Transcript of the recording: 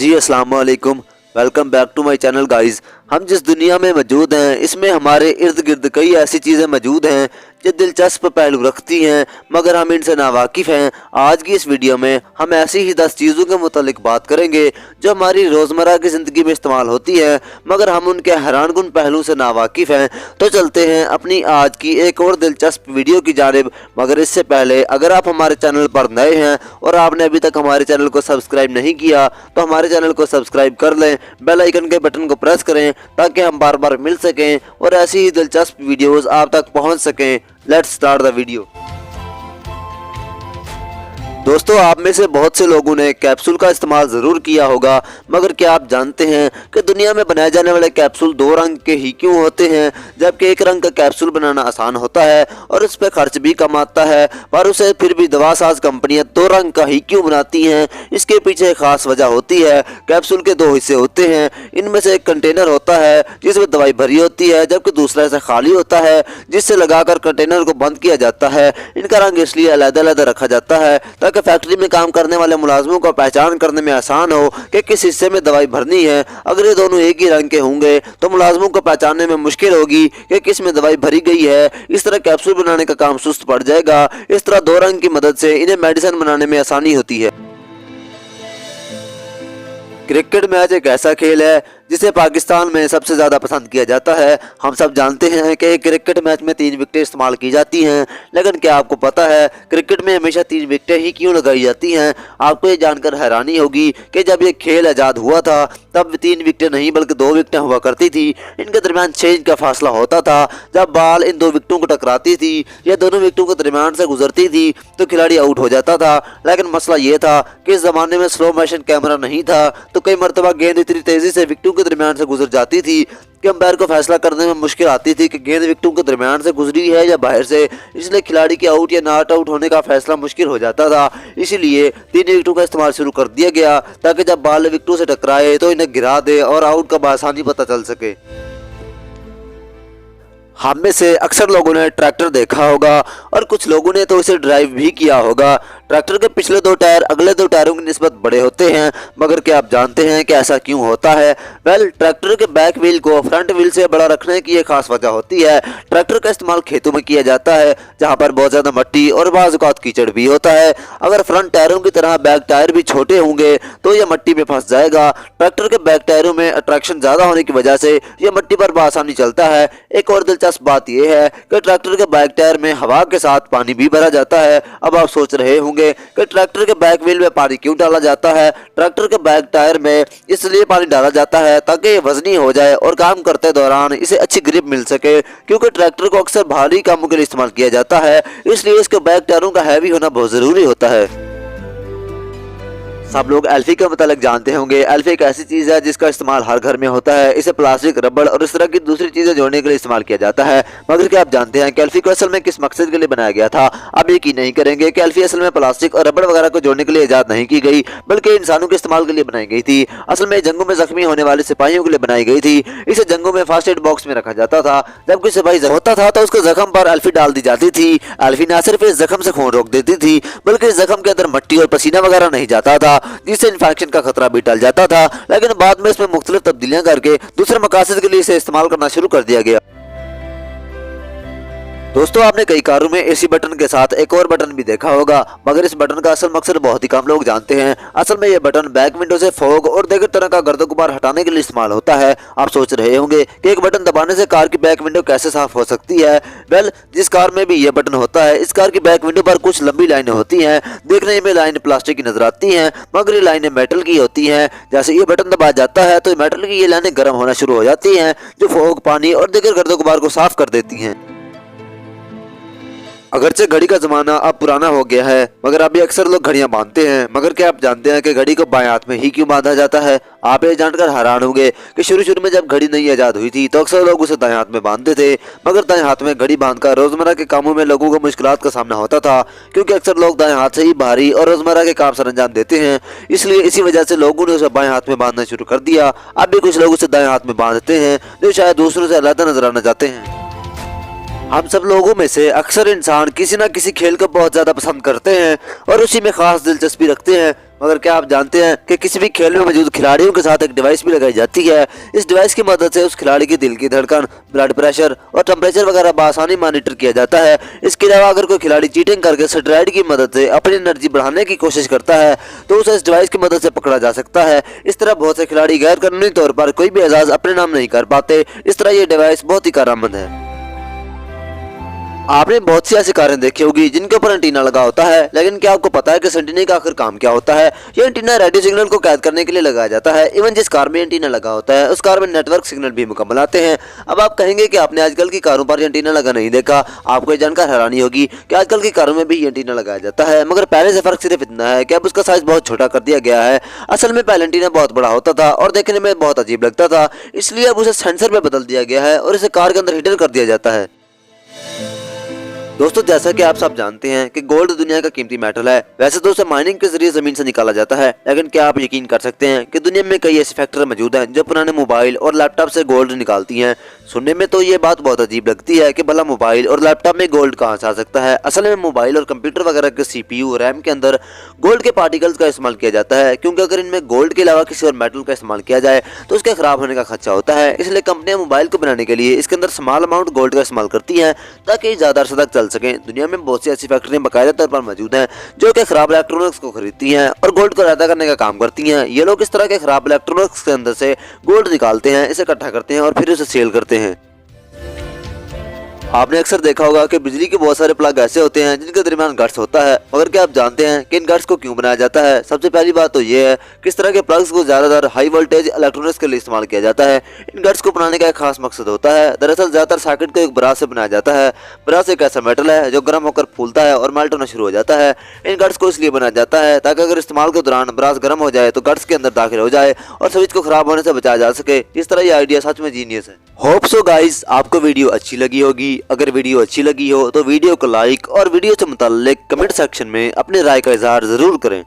जी अस्सलाम वालेकुम, welcome back to my channel guys. हम जिस दुनिया में मौजूद हैं इसमें हमारे इर्द गिर्द कई ऐसी चीज़ें मौजूद हैं जो दिलचस्प पहलू रखती हैं मगर हम इनसे नावाकिफ़ हैं। आज की इस वीडियो में हम ऐसी ही 10 चीज़ों के मुतालिक बात करेंगे जो हमारी रोज़मर्रा की ज़िंदगी में इस्तेमाल होती हैं मगर हम उनके हैरानकुन पहलू से नावाकिफ़ हैं। तो चलते हैं अपनी आज की एक और दिलचस्प वीडियो की जानिब। मगर इससे पहले अगर आप हमारे चैनल पर नए हैं और आपने अभी तक हमारे चैनल को सब्सक्राइब नहीं किया तो हमारे चैनल को सब्सक्राइब कर लें, बेल आइकन के बटन को प्रेस करें ताकि हम बार बार मिल सकें और ऐसी ही दिलचस्प वीडियोस आप तक पहुंच सकें। Let's start the video. दोस्तों, आप में से बहुत से लोगों ने कैप्सूल का इस्तेमाल ज़रूर किया होगा मगर क्या आप जानते हैं कि दुनिया में बनाए जाने वाले कैप्सूल 2 रंग के ही क्यों होते हैं, जबकि एक रंग का कैप्सूल बनाना आसान होता है और उस पर खर्च भी कम आता है, पर उसे फिर भी दवा साज कंपनियां 2 रंग का ही क्यों बनाती हैं? इसके पीछे एक खास वजह होती है। कैप्सूल के 2 हिस्से होते हैं। इनमें से एक कंटेनर होता है जिसमें दवाई भरी होती है, जबकि दूसरा हिस्सा खाली होता है जिससे लगाकर कंटेनर को बंद किया जाता है। इनका रंग इसलिए अलग-अलग रखा जाता है ताकि फैक्ट्री में काम करने वाले मुलाजमों को पहचान करने में आसान हो कि किस हिस्से में दवाई भरनी है। अगर ये दोनों एक ही रंग के होंगे तो मुलाजमों को पहचानने में मुश्किल होगी कि किस में दवाई भरी गई है। इस तरह कैप्सूल बनाने का काम सुस्त पड़ जाएगा। इस तरह 2 रंग की मदद से इन्हें मेडिसिन बनाने में आसानी होती है। क्रिकेट मैच एक ऐसा खेल है जिसे पाकिस्तान में सबसे ज़्यादा पसंद किया जाता है। हम सब जानते हैं कि क्रिकेट मैच में 3 विकेटें इस्तेमाल की जाती हैं, लेकिन क्या आपको पता है क्रिकेट में हमेशा 3 विकेटें ही क्यों लगाई जाती हैं? आपको ये जानकर हैरानी होगी कि जब ये खेल आज़ाद हुआ था तब 3 विकेटें नहीं बल्कि 2 विकेटें हुआ करती थी। इनके दरमियान 6 इंच का फासला होता था। जब बॉल इन 2 विकेटों को टकराती थी या दोनों विकेटों के दरमियान से गुजरती थी तो खिलाड़ी आउट हो जाता था। लेकिन मसला ये था कि इस ज़माने में स्लो मोशन कैमरा नहीं था, तो कई मरतबा गेंद इतनी तेज़ी से विकेटों के दरमियान से गुजर जाती थी कि अंपायर को फैसला करने में मुश्किल आती थी कि गेंद विकेटों के दरमियान से गुजरी है या बाहर से। इसलिए खिलाड़ी के आउट या नॉट आउट होने का फैसला मुश्किल हो जाता था। इसीलिए 3 विकेटों का इस्तेमाल शुरू कर दिया गया ताकि जब बॉल विकेटों से टकराए तो इन्हें गिरा दे और आउट का बआसानी पता चल सके। हम में से अक्सर लोगों ने ट्रैक्टर देखा होगा और कुछ लोगों ने तो इसे ड्राइव भी किया होगा। ट्रैक्टर के पिछले 2 टायर अगले 2 टायरों की निस्बत बड़े होते हैं, मगर क्या आप जानते हैं कि ऐसा क्यों होता है? ट्रैक्टर के बैक व्हील को फ्रंट व्हील से बड़ा रखने की एक खास वजह होती है। ट्रैक्टर का इस्तेमाल खेतों में किया जाता है जहां पर बहुत ज़्यादा मट्टी और बाज़ औक़ात कीचड़ भी होता है। अगर फ्रंट टायरों की तरह बैक टायर भी छोटे होंगे तो यह मट्टी में फंस जाएगा। ट्रैक्टर के बैक टायरों में अट्रैक्शन ज़्यादा होने की वजह से यह मट्टी पर बआसानी चलता है। एक और दिलचस्प बात यह है कि ट्रैक्टर के बैक टायर में हवा के साथ पानी भी भरा जाता है। अब आप सोच रहे होंगे कि ट्रैक्टर के बैक व्हील में पानी क्यों डाला जाता है? ट्रैक्टर के बैक टायर में इसलिए पानी डाला जाता है ताकि ये वजनी हो जाए और काम करते दौरान इसे अच्छी ग्रिप मिल सके, क्योंकि ट्रैक्टर को अक्सर भारी कामों के लिए इस्तेमाल किया जाता है, इसलिए इसके बैक टायरों का हैवी होना बहुत जरूरी होता है। सब लोग एल्फी के मतलब जानते होंगे। एल्फी एक ऐसी चीज़ है जिसका इस्तेमाल हर घर में होता है। इसे प्लास्टिक, रबड़ और इस तरह की दूसरी चीज़ें जोड़ने के लिए इस्तेमाल किया जाता है। मगर क्या आप जानते हैं कि एल्फी को असल में किस मकसद के लिए बनाया गया था? आप यकीन नहीं करेंगे कि एल्फी असल में प्लास्टिक और रबड़ वगैरह को जोड़ने के लिए ईजाद नहीं की गई, बल्कि इंसानों के इस्तेमाल के लिए बनाई गई थी। असल में जंगों में जख्मी होने वाले सिपाहियों के लिए बनाई गई थी। इसे जंगों में फर्स्ट एड बॉक्स में रखा जाता था। जब कोई सिपाही होता था तो उसके जख्म पर एल्फी डाल दी जाती थी। एल्फी न सिर्फ इस जख्म से खून रोक देती थी बल्कि इस जख्म के अंदर मट्टी और पसीना वगैरह नहीं जाता था, जिससे इन्फेक्शन का खतरा भी टल जाता था। लेकिन बाद में इसमें मुख्तलिफ तब्दीलियां करके दूसरे मकासद के लिए इसे इस्तेमाल करना शुरू कर दिया गया। दोस्तों, आपने कई कारों में एसी बटन के साथ एक और बटन भी देखा होगा, मगर इस बटन का असल मकसद बहुत ही कम लोग जानते हैं। असल में यह बटन बैक विंडो से फॉग और दीगर तरह का गर्द गुबार हटाने के लिए इस्तेमाल होता है। आप सोच रहे होंगे कि एक बटन दबाने से कार की बैक विंडो कैसे साफ हो सकती है? जिस कार में भी यह बटन होता है, इस कार की बैक विंडो पर कुछ लंबी लाइनें होती हैं। देखने में लाइन प्लास्टिक की नजर आती हैं, मगर ये लाइनें मेटल की होती हैं। जैसे ये बटन दबाया जाता है तो मेटल की ये लाइनें गर्म होना शुरू हो जाती हैं, जो फॉग, पानी और दीगर गर्द गुबार को साफ कर देती हैं। अगरचे घड़ी का ज़माना अब पुराना हो गया है, मगर अभी अक्सर लोग घड़ियां बांधते हैं। मगर क्या आप जानते हैं कि घड़ी को बाएं हाथ में ही क्यों बांधा जाता है? आप ये जानकर हैरान होंगे कि शुरू में जब घड़ी नई आज़ाद हुई थी तो अक्सर लोग उसे दाएं हाथ में बांधते थे, मगर दाएं हाथ में घड़ी बांधकर रोज़मर्रा के कामों में लोगों को मुश्किलात का सामना होता था, क्योंकि अक्सर लोग दाएं हाथ से ही भारी और रोज़मर्रा के काम सर अंजाम देते हैं। इसलिए इसी वजह से लोगों ने उसे बाएं हाथ में बांधना शुरू कर दिया। अब भी कुछ लोग उसे दाएं हाथ में बांधते हैं जो शायद दूसरों से अलग नजर आना चाहते हैं। हम सब लोगों में से अक्सर इंसान किसी न किसी खेल को बहुत ज़्यादा पसंद करते हैं और उसी में खास दिलचस्पी रखते हैं। मगर क्या आप जानते हैं कि किसी भी खेल में मौजूद खिलाड़ियों के साथ एक डिवाइस भी लगाई जाती है। इस डिवाइस की मदद से उस खिलाड़ी की दिल की धड़कन, ब्लड प्रेशर और टेम्परेचर वगैरह बआसानी मॉनिटर किया जाता है। इसके अलावा अगर कोई खिलाड़ी चीटिंग करके स्टेरॉइड की मदद से अपनी एनर्जी बढ़ाने की कोशिश करता है तो उसे इस डिवाइस की मदद से पकड़ा जा सकता है। इस तरह बहुत से खिलाड़ी गैर कानूनी तौर पर कोई भी एजाज अपने नाम नहीं कर पाते। इस तरह ये डिवाइस बहुत ही कारआमद है। आपने बहुत सी ऐसी कारें देखी होगी जिनके ऊपर एंटीना लगा होता है, लेकिन क्या आपको पता है कि इस एंटीना का आखिर काम क्या होता है? ये एंटीना रेडियो सिग्नल को कैद करने के लिए लगाया जाता है। इवन जिस कार में एंटीना लगा होता है उस कार में नेटवर्क सिग्नल भी मुकम्मल आते हैं। अब आप कहेंगे कि आपने आजकल की कारों पर एंटीना लगा नहीं देखा। आपको ये जानकर हैरानी होगी कि आजकल की कारों में भी ये एंटीना लगाया जाता है, मगर पहले से फर्क सिर्फ इतना है कि अब उसका साइज बहुत छोटा कर दिया गया है। असल में पहले एंटीना बहुत बड़ा होता था और देखने में बहुत अजीब लगता था, इसलिए अब उसे सेंसर में बदल दिया गया है और इसे कार के अंदर हिडन कर दिया जाता है। दोस्तों, जैसा कि आप सब जानते हैं कि गोल्ड दुनिया का कीमती मेटल है। वैसे तो उसे माइनिंग के जरिए जमीन से निकाला जाता है, लेकिन क्या आप यकीन कर सकते हैं कि दुनिया में कई ऐसी फैक्ट्री मौजूद हैं जो पुराने मोबाइल और लैपटॉप से गोल्ड निकालती हैं। सुनने में तो ये बात बहुत अजीब लगती है कि भला मोबाइल और लैपटॉप में गोल्ड कहाँ से आ सकता है। असल में मोबाइल और कंप्यूटर वगैरह के CPU, रैम के अंदर गोल्ड के पार्टिकल्स का इस्तेमाल किया जाता है, क्योंकि अगर इनमें गोल्ड के अलावा किसी और मेटल का इस्तेमाल किया जाए तो उसके खराब होने का खदशा होता है। इसलिए कंपनियां मोबाइल को बनाने के लिए इसके अंदर स्मॉल अमाउंट गोल्ड का इस्तेमाल करती हैं ताकि ज़्यादा अरसे तक चल सकें। दुनिया में बहुत सी ऐसी फैक्ट्रियां बाकायदा तौर पर मौजूद हैं जो कि खराब इलेक्ट्रॉनिक्स को खरीदती हैं और गोल्ड को अदा करने का काम करती हैं। ये लोग इस तरह के खराब इलेक्ट्रॉनिक्स के अंदर से गोल्ड निकालते हैं, इसे इकट्ठा करते हैं और फिर उसे सेल करते हैं। आपने अक्सर देखा होगा कि बिजली के बहुत सारे प्लग ऐसे होते हैं जिनके दरमियान गट्स होता है, मगर क्या आप जानते हैं कि इन गट्स को क्यों बनाया जाता है? सबसे पहली बात तो ये है कि इस तरह के प्लग्स को ज़्यादातर हाई वोल्टेज इलेक्ट्रॉनिक्स के लिए इस्तेमाल किया जाता है। इन गट्स को बनाने का एक खास मकसद होता है। दरअसल ज़्यादातर सर्किट को एक ब्रास से बनाया जाता है। ब्रास एक ऐसा मेटल है जो गर्म होकर फूलता है और मेल्ट होना शुरू हो जाता है। इन गट्स को इसलिए बनाया जाता है ताकि अगर इस्तेमाल के दौरान ब्रास गर्म हो जाए तो गट्स के अंदर दाखिल हो जाए और स्विच को खराब होने से बचाया जा सके। इस तरह ये आइडिया सच में जीनियस है। होप सो गाइस, आपको वीडियो अच्छी लगी होगी। अगर वीडियो अच्छी लगी हो तो वीडियो को लाइक और वीडियो से मुताल्लिक कमेंट सेक्शन में अपनी राय का इजहार जरूर करें।